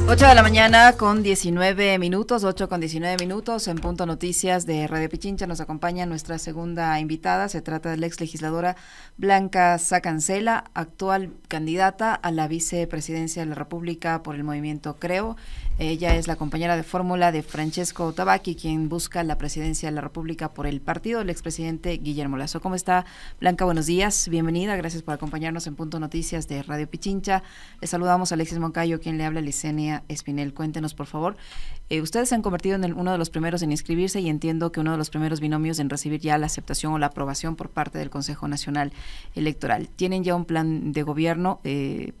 8 de la mañana con 19 minutos, 8 con 19 minutos, en Punto Noticias de Radio Pichincha nos acompaña nuestra segunda invitada. Se trata de la ex legisladora Blanca Sacancela, actual candidata a la vicepresidencia de la República por el movimiento Creo. Ella es la compañera de fórmula de Francesco Tabacchi, quien busca la presidencia de la República por el partido del expresidente Guillermo Lasso. ¿Cómo está, Blanca? Buenos días, bienvenida, gracias por acompañarnos en Punto Noticias de Radio Pichincha. Le saludamos a Alexis Moncayo, quien le habla, Licenia Espinel. Cuéntenos, por favor. Ustedes se han convertido en uno de los primeros en inscribirse y entiendo que uno de los primeros binomios en recibir ya la aceptación o la aprobación por parte del Consejo Nacional Electoral. Tienen ya un plan de gobierno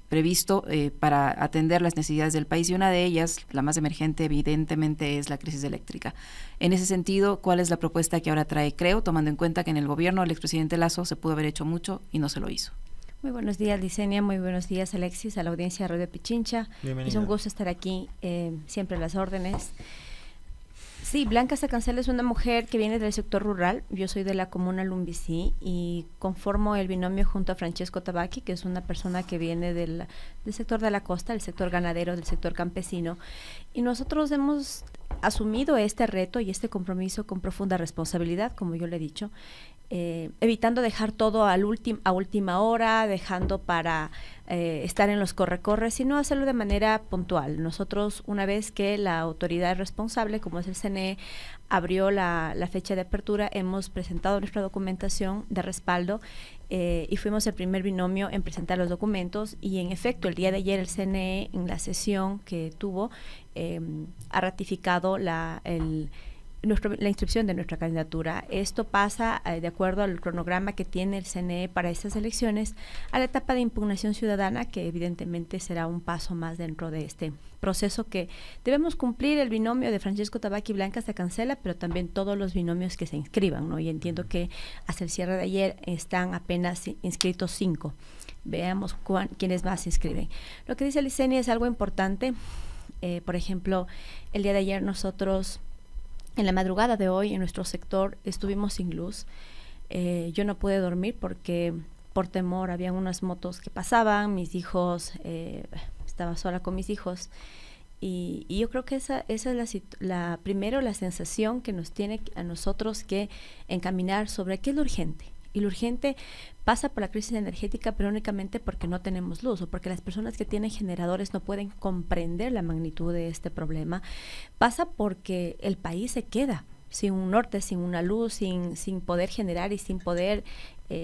previsto para atender las necesidades del país, y una de ellas, la más emergente, evidentemente, es la crisis eléctrica. En ese sentido, ¿cuál es la propuesta que ahora trae Creo, tomando en cuenta que en el gobierno del expresidente Lasso se pudo haber hecho mucho y no se lo hizo? Muy buenos días, Licenia, muy buenos días, Alexis, a la audiencia de Radio Pichincha. Bienvenida. Es un gusto estar aquí, siempre a las órdenes. Sí, Blanca Sacancela es una mujer que viene del sector rural. Yo soy de la comuna Lumbicí y conformo el binomio junto a Francesco Tabacchi, que es una persona que viene del sector de la costa, del sector ganadero, del sector campesino. Y nosotros hemos asumido este reto y este compromiso con profunda responsabilidad, como yo le he dicho, evitando dejar todo a última hora, dejando para estar en los corre-corre, sino hacerlo de manera puntual. Nosotros, una vez que la autoridad responsable, como es el CNE, abrió la fecha de apertura, hemos presentado nuestra documentación de respaldo y fuimos el primer binomio en presentar los documentos, y en efecto el día de ayer el CNE, en la sesión que tuvo, ha ratificado la inscripción de nuestra candidatura. Esto pasa, de acuerdo al cronograma que tiene el CNE para estas elecciones, a la etapa de impugnación ciudadana, que evidentemente será un paso más dentro de este proceso que debemos cumplir el binomio de Francesco Tabacchi y Blanca Sacancela, pero también todos los binomios que se inscriban, ¿no? Y entiendo que hasta el cierre de ayer están apenas inscritos 5. Veamos quiénes más se inscriben. Lo que dice Licenia es algo importante. Por ejemplo, el día de ayer nosotros, en la madrugada de hoy, en nuestro sector, estuvimos sin luz. Yo no pude dormir porque por temor había unas motos que pasaban, mis hijos, estaba sola con mis hijos. Y yo creo que esa es primero la sensación que nos tiene a nosotros que encaminar sobre qué es lo urgente. Y lo urgente pasa por la crisis energética, pero únicamente porque no tenemos luz, o porque las personas que tienen generadores no pueden comprender la magnitud de este problema. Pasa porque el país se queda sin un norte, sin una luz, sin poder generar y sin poder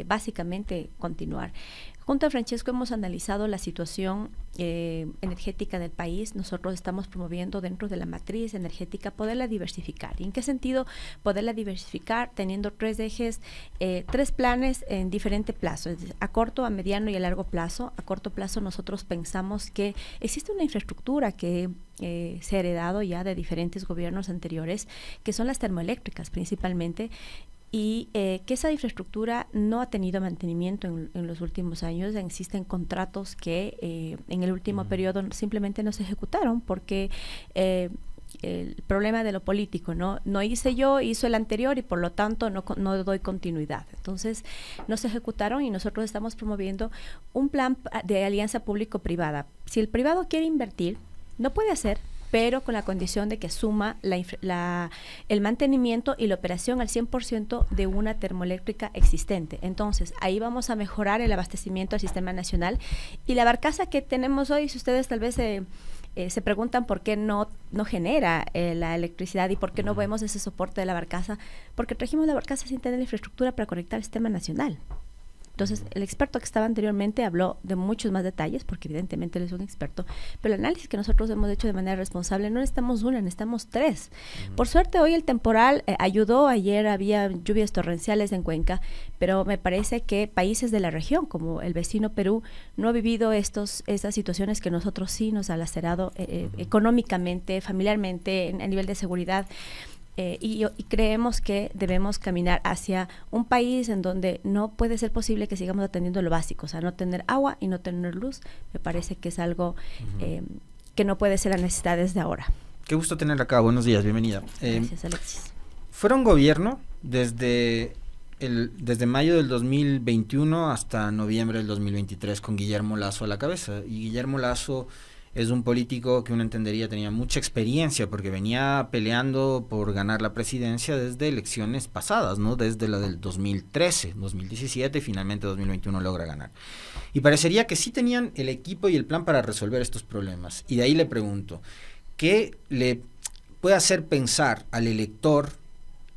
básicamente continuar. Junto a Francesco hemos analizado la situación energética del país. Nosotros estamos promoviendo dentro de la matriz energética poderla diversificar. ¿Y en qué sentido poderla diversificar? Teniendo 3 ejes, 3 planes en diferente plazo, a corto, a mediano y a largo plazo. A corto plazo nosotros pensamos que existe una infraestructura que se ha heredado ya de diferentes gobiernos anteriores, que son las termoeléctricas principalmente, y que esa infraestructura no ha tenido mantenimiento en los últimos años. Existen contratos que en el último periodo simplemente no se ejecutaron porque el problema de lo político, no hice yo, hizo el anterior y por lo tanto no doy continuidad. Entonces no se ejecutaron y nosotros estamos promoviendo un plan de alianza público-privada. Si el privado quiere invertir, no puede hacer, pero con la condición de que asuma el mantenimiento y la operación al 100% de una termoeléctrica existente. Entonces, ahí vamos a mejorar el abastecimiento al sistema nacional. Y la barcaza que tenemos hoy, si ustedes tal vez se preguntan por qué no genera la electricidad y por qué no vemos ese soporte de la barcaza, porque trajimos la barcaza sin tener la infraestructura para conectar el sistema nacional. Entonces, el experto que estaba anteriormente habló de muchos más detalles, porque evidentemente él es un experto, pero el análisis que nosotros hemos hecho de manera responsable, no necesitamos una, necesitamos 3. Por suerte, hoy el temporal ayudó. Ayer había lluvias torrenciales en Cuenca, pero me parece que países de la región, como el vecino Perú, no ha vivido estas situaciones que nosotros sí nos ha lacerado económicamente, familiarmente, a nivel de seguridad. Y creemos que debemos caminar hacia un país en donde no puede ser posible que sigamos atendiendo lo básico, o sea, no tener agua y no tener luz. Me parece que es algo que no puede ser las necesidades de ahora. Qué gusto tenerla acá, buenos días, bienvenida. Gracias, Alexis. Fueron gobierno desde mayo del 2021 hasta noviembre del 2023 con Guillermo Lasso a la cabeza, y Guillermo Lasso es un político que uno entendería tenía mucha experiencia porque venía peleando por ganar la presidencia desde elecciones pasadas, ¿no? Desde la del 2013, 2017 y finalmente 2021 logra ganar. Y parecería que sí tenían el equipo y el plan para resolver estos problemas. Y de ahí le pregunto, ¿qué le puede hacer pensar al elector,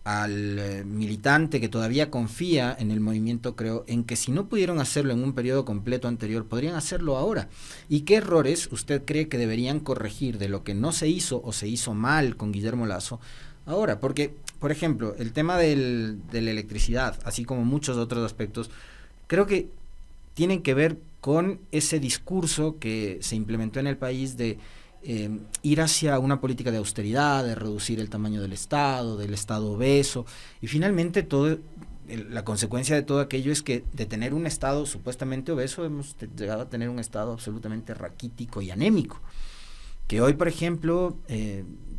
al militante que todavía confía en el movimiento, creo, en que si no pudieron hacerlo en un periodo completo anterior, podrían hacerlo ahora? ¿Y qué errores usted cree que deberían corregir de lo que no se hizo o se hizo mal con Guillermo Lasso ahora? Porque, por ejemplo, el tema de la electricidad, así como muchos otros aspectos, creo que tienen que ver con ese discurso que se implementó en el país de ir hacia una política de austeridad, de reducir el tamaño del Estado obeso, y finalmente la consecuencia de todo aquello es que de tener un Estado supuestamente obeso hemos llegado a tener un Estado absolutamente raquítico y anémico, que hoy, por ejemplo,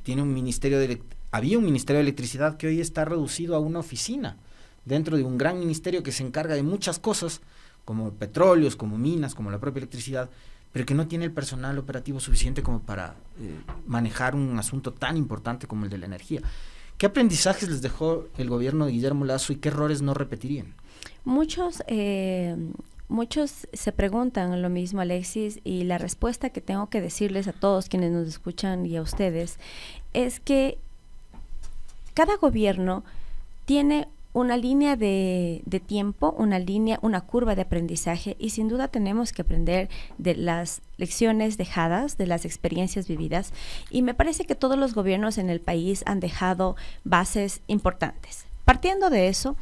tiene había un Ministerio de Electricidad que hoy está reducido a una oficina dentro de un gran ministerio que se encarga de muchas cosas, como petróleos, como minas, como la propia electricidad, pero que no tiene el personal operativo suficiente como para manejar un asunto tan importante como el de la energía. ¿Qué aprendizajes les dejó el gobierno de Guillermo Lasso y qué errores no repetirían? Muchos se preguntan lo mismo, Alexis, y la respuesta que tengo que decirles a todos quienes nos escuchan y a ustedes es que cada gobierno tiene una línea de tiempo, una curva de aprendizaje, y sin duda tenemos que aprender de las lecciones dejadas, de las experiencias vividas, y me parece que todos los gobiernos en el país han dejado bases importantes. Partiendo de eso,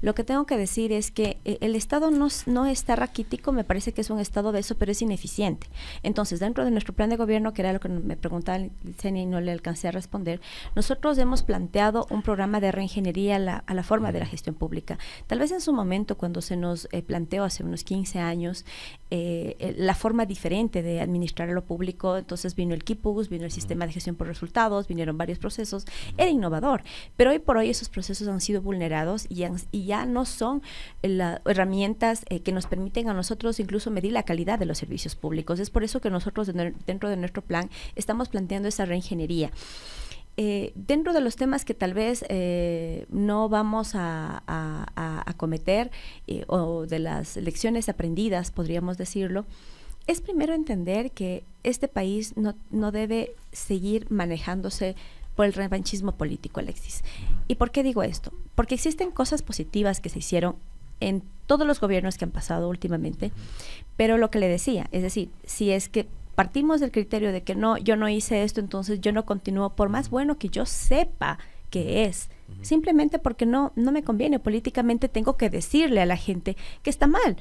lo que tengo que decir es que el Estado no está raquítico, me parece que es un Estado obeso, pero es ineficiente. Entonces, dentro de nuestro plan de gobierno, que era lo que me preguntaba Licenia y no le alcancé a responder, nosotros hemos planteado un programa de reingeniería a la forma de la gestión pública. Tal vez en su momento, cuando se nos planteó hace unos 15 años, la forma diferente de administrar lo público, entonces vino el KIPUS, vino el sistema de gestión por resultados, vinieron varios procesos, era innovador, pero hoy por hoy esos procesos han sido vulnerados y ya no son las herramientas que nos permiten a nosotros incluso medir la calidad de los servicios públicos. Es por eso que nosotros dentro de nuestro plan estamos planteando esa reingeniería. Dentro de los temas que tal vez no vamos a cometer o de las lecciones aprendidas, podríamos decirlo, es primero entender que este país no debe seguir manejándose por el revanchismo político, Alexis. ¿Y por qué digo esto? Porque existen cosas positivas que se hicieron en todos los gobiernos que han pasado últimamente, pero lo que le decía, es decir, si es que partimos del criterio de que no, yo no hice esto, entonces yo no continúo, por más bueno que yo sepa que es, simplemente porque no me conviene políticamente, tengo que decirle a la gente que está mal,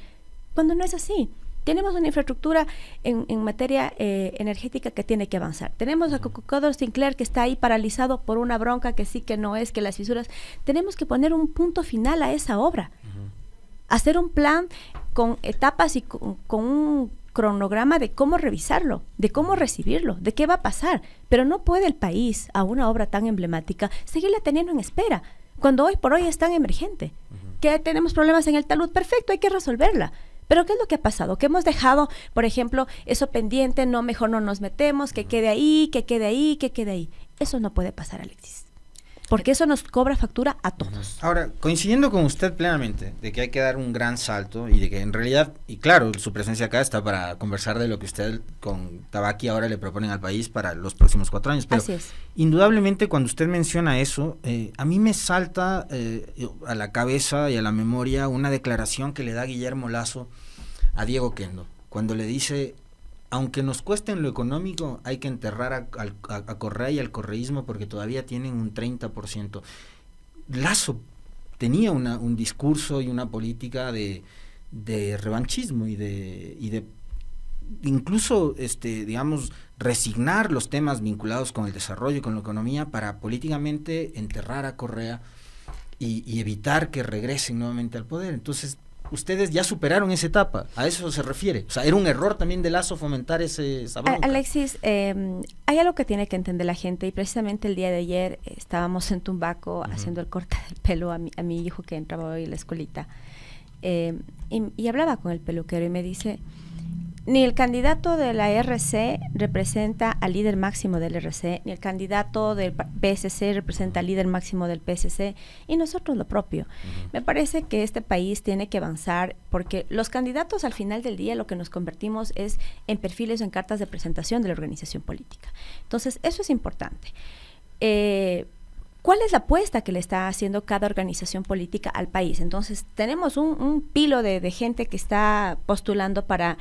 cuando no es así. Tenemos una infraestructura en materia energética que tiene que avanzar. Tenemos a Cocodro Sinclair que está ahí paralizado por una bronca que sí, que no es, que las fisuras. Tenemos que poner un punto final a esa obra. Hacer un plan con etapas y con un cronograma de cómo revisarlo, de cómo recibirlo, de qué va a pasar. Pero no puede el país, a una obra tan emblemática, seguirla teniendo en espera, cuando hoy por hoy es tan emergente. Que tenemos problemas en el talud, perfecto, hay que resolverla. Pero ¿qué es lo que ha pasado? Que hemos dejado, por ejemplo, eso pendiente, no, mejor no nos metemos, que quede ahí, que quede ahí, que quede ahí. Eso no puede pasar, Alexis. Porque eso nos cobra factura a todos. Ahora, coincidiendo con usted plenamente, de que hay que dar un gran salto y de que en realidad, y claro, su presencia acá está para conversar de lo que usted con Tabaqui ahora le proponen al país para los próximos 4 años. Pero así es. Indudablemente cuando usted menciona eso, a mí me salta a la cabeza y a la memoria una declaración que le da Guillermo Lasso a Diego Kendo, cuando le dice: aunque nos cueste en lo económico, hay que enterrar a Correa y al correísmo porque todavía tienen un 30%. Lasso tenía un discurso y una política de revanchismo y de incluso, digamos, resignar los temas vinculados con el desarrollo y con la economía para políticamente enterrar a Correa y evitar que regresen nuevamente al poder. Entonces, ustedes ya superaron esa etapa, a eso se refiere. O sea, era un error también de Lasso fomentar esa bronca. Alexis, hay algo que tiene que entender la gente, y precisamente el día de ayer estábamos en Tumbaco haciendo el corte del pelo a mi hijo que entraba hoy a la escuelita, y hablaba con el peluquero y me dice: Ni el candidato de la RC representa al líder máximo del RC, ni el candidato del PSC representa al líder máximo del PSC, y nosotros lo propio. Me parece que este país tiene que avanzar, porque los candidatos al final del día lo que nos convertimos es en perfiles o en cartas de presentación de la organización política. Entonces, eso es importante. ¿Cuál es la apuesta que le está haciendo cada organización política al país? Entonces, tenemos un pilo de gente que está postulando para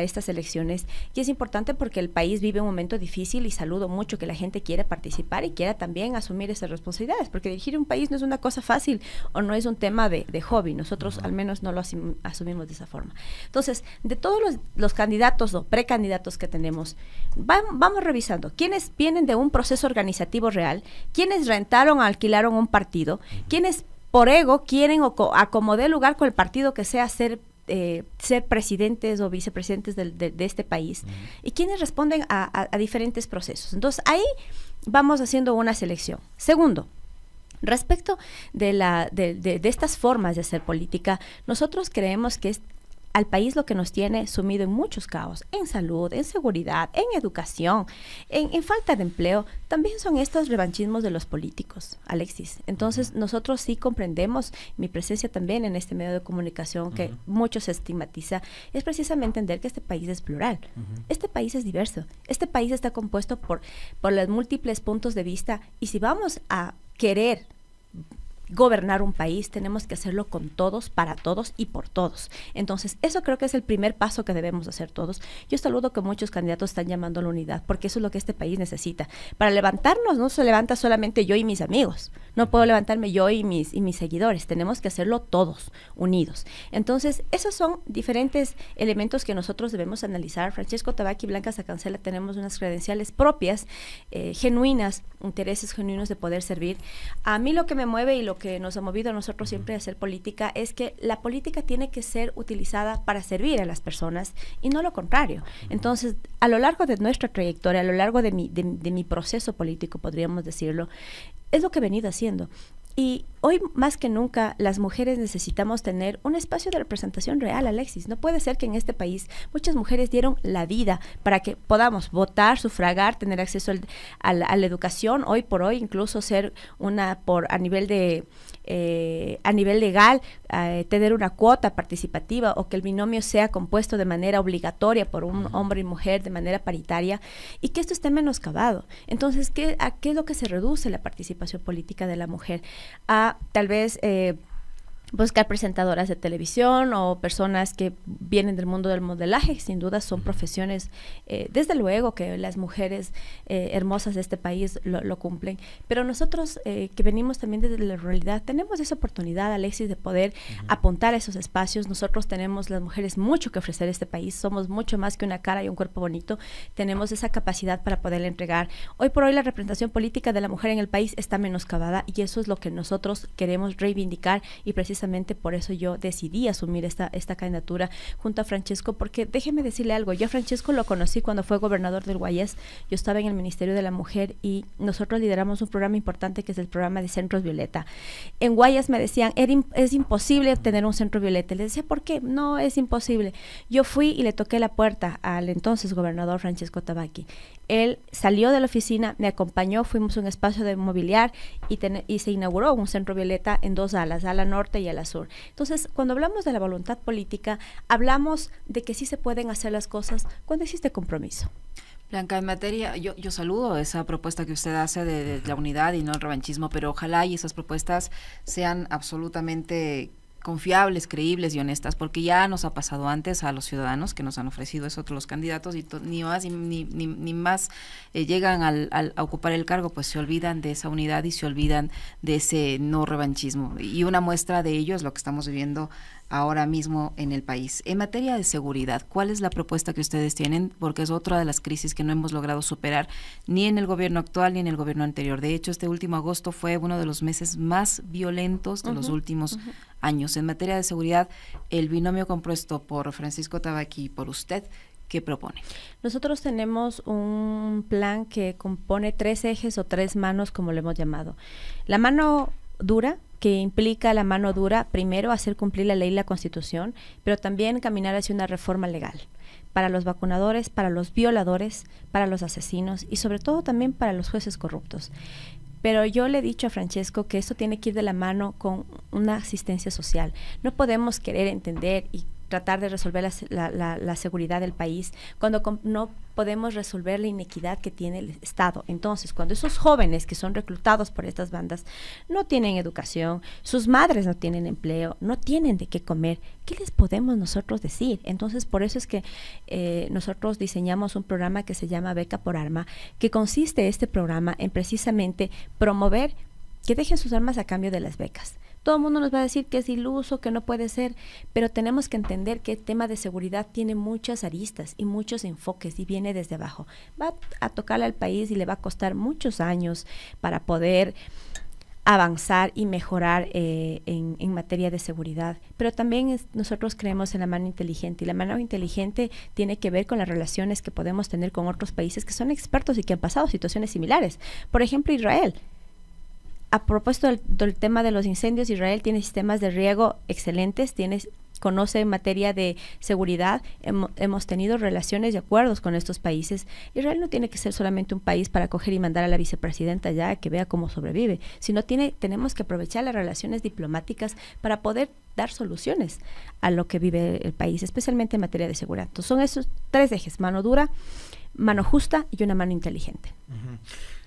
estas elecciones, y es importante porque el país vive un momento difícil, y saludo mucho que la gente quiera participar y quiera también asumir esas responsabilidades, porque dirigir un país no es una cosa fácil o no es un tema de hobby. Nosotros al menos no lo asumimos de esa forma. Entonces, de todos los candidatos o precandidatos que tenemos, vamos revisando quiénes vienen de un proceso organizativo real, quiénes alquilaron un partido, quienes por ego quieren acomodar lugar con el partido que sea ser presidentes o vicepresidentes de este país, y quienes responden a diferentes procesos. Entonces, ahí vamos haciendo una selección. Segundo, respecto de estas formas de hacer política, nosotros creemos que al país lo que nos tiene sumido en muchos caos, en salud, en seguridad, en educación, en falta de empleo, también son estos revanchismos de los políticos, Alexis. Entonces, nosotros sí comprendemos, mi presencia también en este medio de comunicación que mucho se estigmatiza, es precisamente entender que este país es plural, este país es diverso, este país está compuesto por los múltiples puntos de vista, y si vamos a querer gobernar un país, tenemos que hacerlo con todos, para todos y por todos. Entonces, eso creo que es el primer paso que debemos hacer todos. Yo saludo que muchos candidatos están llamando a la unidad, porque eso es lo que este país necesita. Para levantarnos no se levanta solamente yo y mis amigos, no puedo levantarme yo y mis seguidores, tenemos que hacerlo todos, unidos. Entonces, esos son diferentes elementos que nosotros debemos analizar. Francesco Tabaqui y Blanca Sacancela tenemos unas credenciales propias, genuinas, intereses genuinos de poder servir. A mí lo que me mueve y lo que nos ha movido a nosotros siempre a hacer política es que la política tiene que ser utilizada para servir a las personas y no lo contrario. Entonces, a lo largo de nuestra trayectoria, a lo largo de mi proceso político, podríamos decirlo, es lo que he venido haciendo. Y hoy más que nunca las mujeres necesitamos tener un espacio de representación real, Alexis. No puede ser que en este país muchas mujeres dieron la vida para que podamos votar, sufragar, tener acceso a la educación, hoy por hoy incluso ser a nivel legal, tener una cuota participativa, o que el binomio sea compuesto de manera obligatoria por un hombre y mujer de manera paritaria, y que esto esté menoscabado. Entonces, ¿a qué es lo que se reduce la participación política de la mujer? A tal vez buscar presentadoras de televisión o personas que vienen del mundo del modelaje. Sin duda son profesiones, desde luego que las mujeres hermosas de este país lo cumplen, pero nosotros que venimos también desde la ruralidad tenemos esa oportunidad, Alexis, de poder apuntar a esos espacios. Nosotros tenemos, las mujeres, mucho que ofrecer a este país, somos mucho más que una cara y un cuerpo bonito, tenemos esa capacidad para poderle entregar. Hoy por hoy la representación política de la mujer en el país está menoscabada, y eso es lo que nosotros queremos reivindicar, y precisamente por eso yo decidí asumir esta candidatura junto a Francesco, porque déjeme decirle algo, yo a Francesco lo conocí cuando fue gobernador del Guayas. Yo estaba en el Ministerio de la Mujer y nosotros lideramos un programa importante que es el programa de Centros Violeta. En Guayas me decían, es imposible tener un centro violeta. Les decía, ¿por qué? No, es imposible. Yo fui y le toqué la puerta al entonces gobernador Francesco Tabaqui. Él salió de la oficina, me acompañó, fuimos a un espacio de mobiliar y se inauguró un centro violeta en 2 alas, ala norte y ala sur. Entonces, cuando hablamos de la voluntad política, hablamos de que sí se pueden hacer las cosas cuando existe compromiso. Blanca, en materia, yo saludo esa propuesta que usted hace de la unidad y no el revanchismo, pero ojalá y esas propuestas sean absolutamente confiables, creíbles y honestas, porque ya nos ha pasado antes a los ciudadanos que nos han ofrecido eso, otros los candidatos, y ni más llegan a ocupar el cargo, pues se olvidan de esa unidad y se olvidan de ese no revanchismo. Y una muestra de ello es lo que estamos viviendo ahora mismo en el país. En materia de seguridad, ¿cuál es la propuesta que ustedes tienen? Porque es otra de las crisis que no hemos logrado superar ni en el gobierno actual ni en el gobierno anterior. De hecho, este último agosto fue uno de los meses más violentos de los últimos años. En materia de seguridad, el binomio compuesto por Francisco Tabaqui y por usted, ¿qué propone? Nosotros tenemos un plan que compone 3 ejes o 3 manos, como lo hemos llamado. La mano dura, que implica la mano dura, primero hacer cumplir la ley y la Constitución, pero también caminar hacia una reforma legal para los vacunadores, para los violadores, para los asesinos y sobre todo también para los jueces corruptos. Pero yo le he dicho a Francesco que esto tiene que ir de la mano con una asistencia social. No podemos querer entender y tratar de resolver la seguridad del país cuando no podemos resolver la inequidad que tiene el Estado. Entonces, cuando esos jóvenes que son reclutados por estas bandas no tienen educación, sus madres no tienen empleo, no tienen de qué comer, ¿qué les podemos nosotros decir? Entonces, por eso es que nosotros diseñamos un programa que se llama Beca por Arma, que consiste este programa en precisamente promover que dejen sus armas a cambio de las becas. Todo el mundo nos va a decir que es iluso, que no puede ser, pero tenemos que entender que el tema de seguridad tiene muchas aristas y muchos enfoques y viene desde abajo. Va a tocarle al país y le va a costar muchos años para poder avanzar y mejorar en materia de seguridad. Pero también nosotros creemos en la mano inteligente, y la mano inteligente tiene que ver con las relaciones que podemos tener con otros países que son expertos y que han pasado situaciones similares. Por ejemplo, Israel. A propósito del tema de los incendios, Israel tiene sistemas de riego excelentes, conoce en materia de seguridad, hemos tenido relaciones y acuerdos con estos países. Israel no tiene que ser solamente un país para coger y mandar a la vicepresidenta allá que vea cómo sobrevive, sino tenemos que aprovechar las relaciones diplomáticas para poder dar soluciones a lo que vive el país, especialmente en materia de seguridad. Entonces son esos 3 ejes: mano dura, mano justa y una mano inteligente. Uh-huh.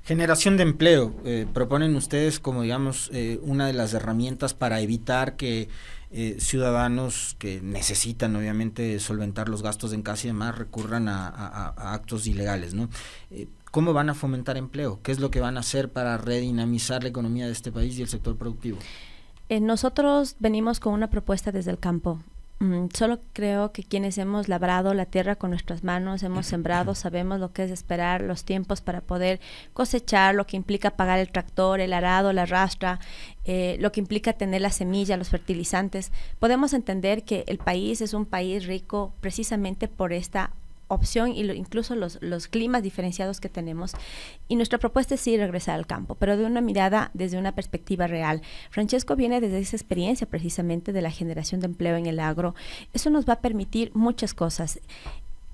Generación de empleo, proponen ustedes como, digamos, una de las herramientas para evitar que ciudadanos que necesitan obviamente solventar los gastos en casa y demás recurran a actos ilegales, ¿no? ¿Cómo van a fomentar empleo? ¿Qué es lo que van a hacer para redinamizar la economía de este país y el sector productivo? Nosotros venimos con una propuesta desde el campo. Solo creo que quienes hemos labrado la tierra con nuestras manos, hemos sembrado, sabemos lo que es esperar los tiempos para poder cosechar, lo que implica pagar el tractor, el arado, la rastra, lo que implica tener la semilla, los fertilizantes. Podemos entender que el país es un país rico precisamente por esta opción y incluso los climas diferenciados que tenemos, y nuestra propuesta es sí regresar al campo, pero de una mirada desde una perspectiva real. Francesco viene desde esa experiencia precisamente de la generación de empleo en el agro. Eso nos va a permitir muchas cosas.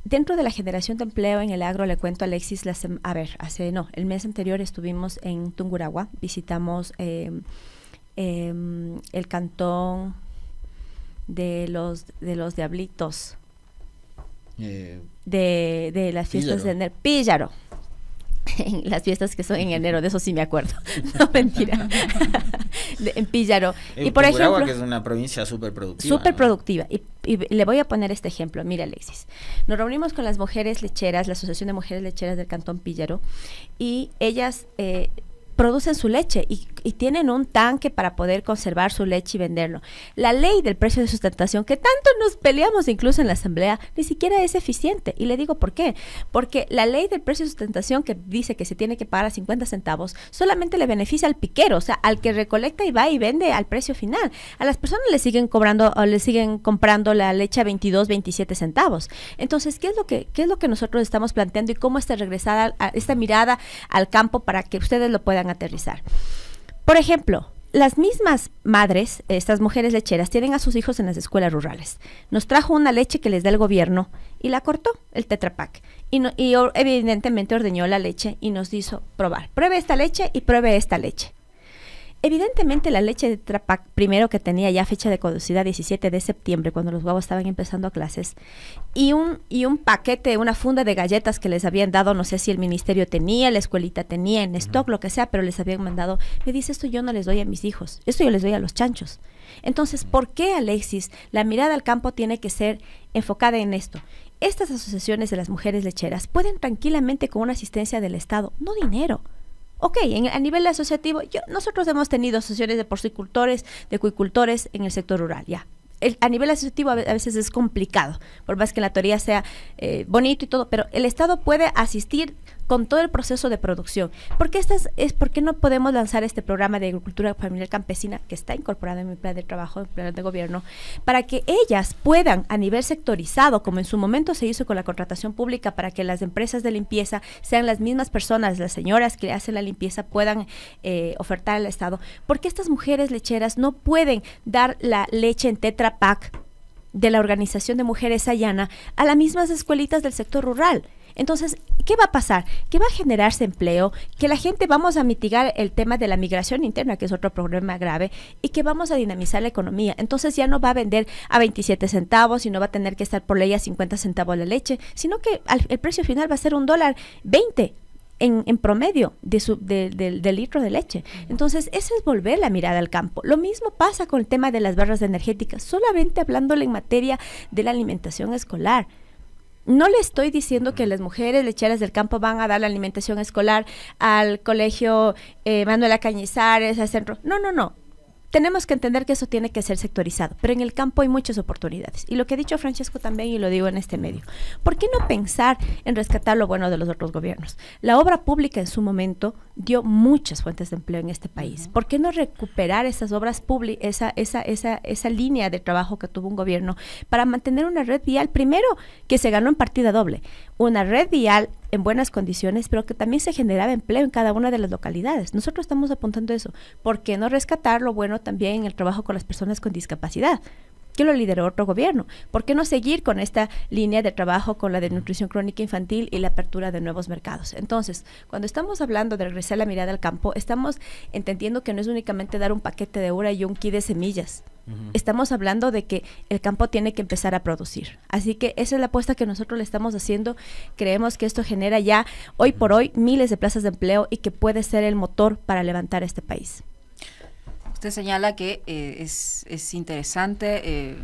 Dentro de la generación de empleo en el agro, le cuento a Alexis, el mes anterior estuvimos en Tungurahua, visitamos el cantón de los Diablitos, de las fiestas de enero, Píllaro, las fiestas que son en enero, de eso sí me acuerdo, no, mentira, en Píllaro. Y por ejemplo, que es una provincia súper productiva. Súper productiva, y le voy a poner este ejemplo. Mira, Alexis, nos reunimos con las mujeres lecheras, la Asociación de Mujeres Lecheras del Cantón Píllaro, y ellas producen su leche y tienen un tanque para poder conservar su leche y venderlo. La ley del precio de sustentación, que tanto nos peleamos incluso en la asamblea, ni siquiera es eficiente. Y le digo por qué. Porque la ley del precio de sustentación, que dice que se tiene que pagar a 50 centavos, solamente le beneficia al piquero, o sea, al que recolecta y va y vende al precio final. A las personas le siguen cobrando o le siguen comprando la leche a 22, 27 centavos. Entonces, ¿qué es lo que nosotros estamos planteando y cómo regresada a esta mirada al campo para que ustedes lo puedan aterrizar? Por ejemplo, las mismas madres, estas mujeres lecheras, tienen a sus hijos en las escuelas rurales. Nos trajo una leche que les da el gobierno y la cortó, el Tetra Pak. Y evidentemente ordeñó la leche y nos hizo probar. Pruebe esta leche y pruebe esta leche. Evidentemente la leche de Tetra Pak, primero, que tenía ya fecha de caducidad 17 de septiembre, cuando los guaguas estaban empezando a clases, y un paquete, una funda de galletas que les habían dado, no sé si el ministerio tenía, la escuelita tenía en stock, lo que sea, pero les habían mandado. Me dice, esto yo no les doy a mis hijos, esto yo les doy a los chanchos. Entonces, ¿por qué, Alexis, la mirada al campo tiene que ser enfocada en esto? Estas asociaciones de las mujeres lecheras pueden tranquilamente, con una asistencia del Estado, no dinero. Ok, a nivel asociativo, nosotros hemos tenido asociaciones de porcicultores, de acuicultores en el sector rural, ya. A nivel asociativo a veces es complicado, por más que la teoría sea bonito y todo, pero el Estado puede asistir con todo el proceso de producción. ¿Por qué no podemos lanzar este programa de agricultura familiar campesina que está incorporado en mi plan de trabajo, en mi plan de gobierno, para que ellas puedan a nivel sectorizado, como en su momento se hizo con la contratación pública, para que las empresas de limpieza sean las mismas personas, las señoras que hacen la limpieza puedan ofertar al Estado? ¿Por qué estas mujeres lecheras no pueden dar la leche en Tetra Pak de la Organización de Mujeres Ayana a las mismas escuelitas del sector rural? Entonces, ¿qué va a pasar? Que va a generarse empleo, que la gente vamos a mitigar el tema de la migración interna, que es otro problema grave, y que vamos a dinamizar la economía. Entonces ya no va a vender a 27 centavos y no va a tener que estar por ley a 50 centavos la leche, sino que el precio final va a ser $1.20 en promedio del litro de leche. Entonces, eso es volver la mirada al campo. Lo mismo pasa con el tema de las barras energéticas, solamente hablándole en materia de la alimentación escolar. No le estoy diciendo que las mujeres lecheras del campo van a dar la alimentación escolar al colegio Manuela Cañizares, al centro. No. Tenemos que entender que eso tiene que ser sectorizado, pero en el campo hay muchas oportunidades. Y lo que ha dicho Francesco también, y lo digo en este medio, ¿por qué no pensar en rescatar lo bueno de los otros gobiernos? La obra pública en su momento dio muchas fuentes de empleo en este país. ¿Por qué no recuperar esas obras públicas, esa línea de trabajo que tuvo un gobierno para mantener una red vial, primero, que se ganó en partida doble, una red vial en buenas condiciones, pero que también se generaba empleo en cada una de las localidades? Nosotros estamos apuntando a eso. ¿Por qué no rescatar lo bueno también en el trabajo con las personas con discapacidad, que lo lideró otro gobierno? ¿Por qué no seguir con esta línea de trabajo con la de nutrición crónica infantil y la apertura de nuevos mercados? Entonces, cuando estamos hablando de regresar la mirada al campo, estamos entendiendo que no es únicamente dar un paquete de ura y un kit de semillas. Estamos hablando de que el campo tiene que empezar a producir. Así que esa es la apuesta que nosotros le estamos haciendo. Creemos que esto genera ya, hoy por hoy, miles de plazas de empleo y que puede ser el motor para levantar este país. Usted señala que es interesante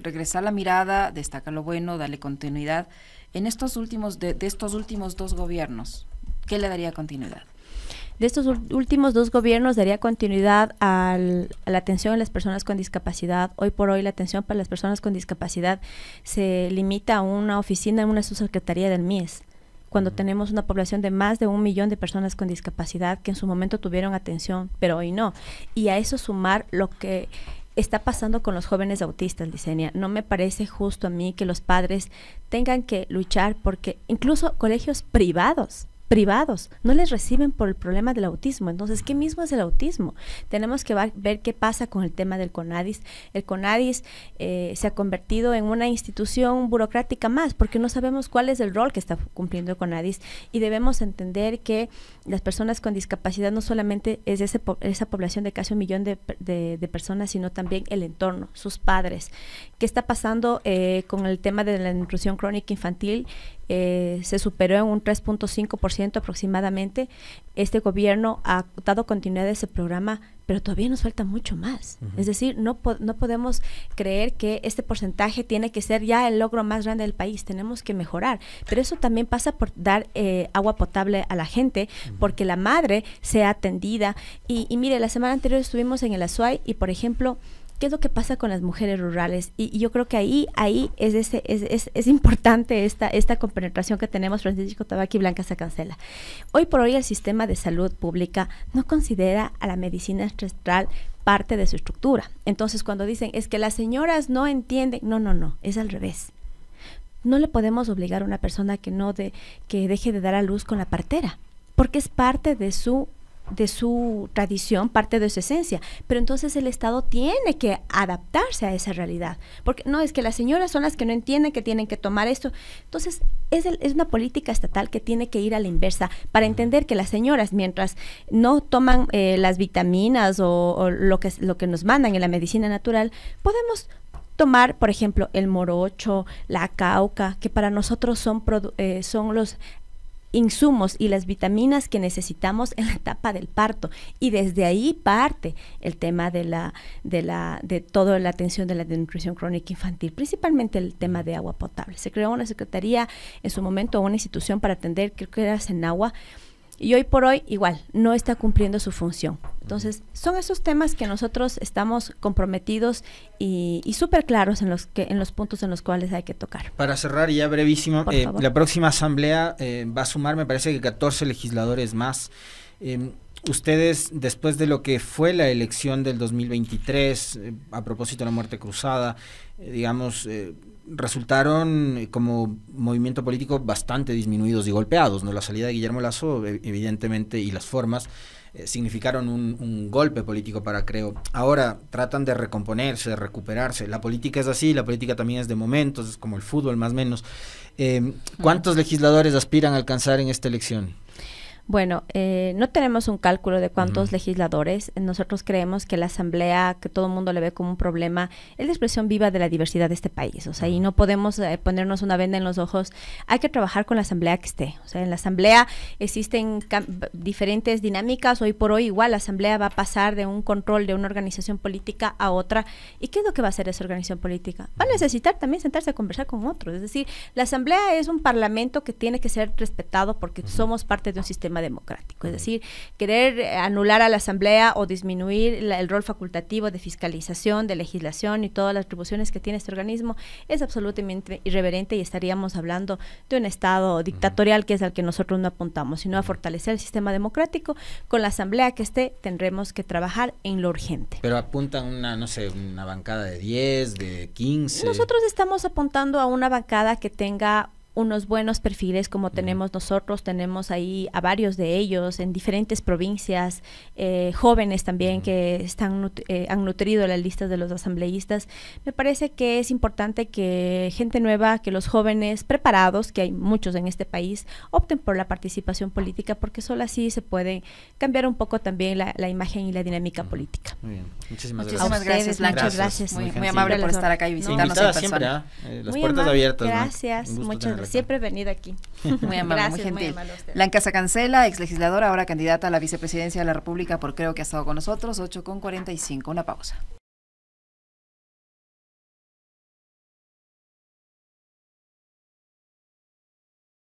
regresar la mirada, destacar lo bueno, darle continuidad. En estos últimos, de estos últimos dos gobiernos, ¿qué le daría continuidad? De estos últimos dos gobiernos daría continuidad a la atención a las personas con discapacidad. Hoy por hoy la atención para las personas con discapacidad se limita a una oficina en una subsecretaría del MIES, cuando tenemos una población de más de 1 millón de personas con discapacidad que en su momento tuvieron atención, pero hoy no. Y a eso sumar lo que está pasando con los jóvenes autistas, Licenia. No me parece justo a mí que los padres tengan que luchar porque incluso colegios privados no les reciben por el problema del autismo. Entonces, ¿qué mismo es el autismo? Tenemos que ver qué pasa con el tema del CONADIS. El CONADIS se ha convertido en una institución burocrática más, porque no sabemos cuál es el rol que está cumpliendo el CONADIS, y debemos entender que las personas con discapacidad no solamente es esa población de casi 1 millón de personas, sino también el entorno, sus padres. ¿Qué está pasando con el tema de la nutrición crónica infantil? Se superó en un 3.5% aproximadamente. Este gobierno ha dado continuidad a ese programa, pero todavía nos falta mucho más. Es decir, no podemos creer que este porcentaje tiene que ser ya el logro más grande del país. Tenemos que mejorar, pero eso también pasa por dar agua potable a la gente, porque la madre sea atendida. Y mire, la semana anterior estuvimos en el Azuay y, por ejemplo, ¿qué es lo que pasa con las mujeres rurales? Y yo creo que ahí es importante esta compenetración que tenemos Francisco Tabaqui y Blanca Sacancela. Hoy por hoy el sistema de salud pública no considera a la medicina ancestral parte de su estructura. Entonces, cuando dicen, es que las señoras no entienden, no, es al revés. No le podemos obligar a una persona que deje de dar a luz con la partera, porque es parte de su tradición, parte de su esencia, pero entonces el Estado tiene que adaptarse a esa realidad, porque no es que las señoras son las que no entienden que tienen que tomar esto. Entonces es una política estatal que tiene que ir a la inversa para entender que las señoras, mientras no toman las vitaminas o lo que nos mandan en la medicina natural, podemos tomar, por ejemplo, el morocho, la cauca, que para nosotros son los insumos y las vitaminas que necesitamos en la etapa del parto, y desde ahí parte el tema de toda la atención de la nutrición crónica infantil, principalmente el tema de agua potable. Se creó una secretaría en su momento, una institución para atender, creo que era Senagua, y hoy por hoy igual no está cumpliendo su función. Entonces, son esos temas que nosotros estamos comprometidos y súper claros en los puntos en los cuales hay que tocar. Para cerrar ya brevísimo, la próxima asamblea va a sumar, me parece que 14 legisladores más. Ustedes, después de lo que fue la elección del 2023, a propósito de la muerte cruzada, resultaron como movimiento político bastante disminuidos y golpeados, ¿no? La salida de Guillermo Lasso, evidentemente, y las formas significaron un golpe político para Creo. Ahora tratan de recomponerse, de recuperarse. La política es así, la política también es de momentos, es como el fútbol más o menos. ¿Cuántos legisladores aspiran a alcanzar en esta elección? Bueno, no tenemos un cálculo de cuántos legisladores. Nosotros creemos que la asamblea, que todo el mundo le ve como un problema, es la expresión viva de la diversidad de este país. O sea, y no podemos ponernos una venda en los ojos. Hay que trabajar con la asamblea que esté. O sea, en la asamblea existen diferentes dinámicas. Hoy por hoy igual la asamblea va a pasar de un control de una organización política a otra. ¿Y qué es lo que va a hacer esa organización política? Va a necesitar también sentarse a conversar con otros. Es decir, la asamblea es un parlamento que tiene que ser respetado porque somos parte de un sistema democrático, es decir, querer anular a la asamblea o disminuir el rol facultativo de fiscalización, de legislación y todas las atribuciones que tiene este organismo es absolutamente irreverente y estaríamos hablando de un estado dictatorial que es al que nosotros no apuntamos, sino a fortalecer el sistema democrático. Con la asamblea que esté tendremos que trabajar en lo urgente. Pero apuntan una bancada de 10, de 15. Nosotros estamos apuntando a una bancada que tenga unos buenos perfiles como tenemos nosotros, tenemos ahí a varios de ellos en diferentes provincias, jóvenes también que han nutrido las listas de los asambleístas. Me parece que es importante que gente nueva, que los jóvenes preparados, que hay muchos en este país, opten por la participación política porque solo así se puede cambiar un poco también la imagen y la dinámica política. Muy bien, muchísimas gracias. Muchas gracias. Muy amable por estar acá y visitarnos en persona. Siempre, las puertas abiertas. Gracias, muchas gracias. Siempre he venido aquí. Muy amable, muy gentil. Blanca Sacancela, exlegisladora, ahora candidata a la vicepresidencia de la República por Creo, que ha estado con nosotros, 8:45. Una pausa.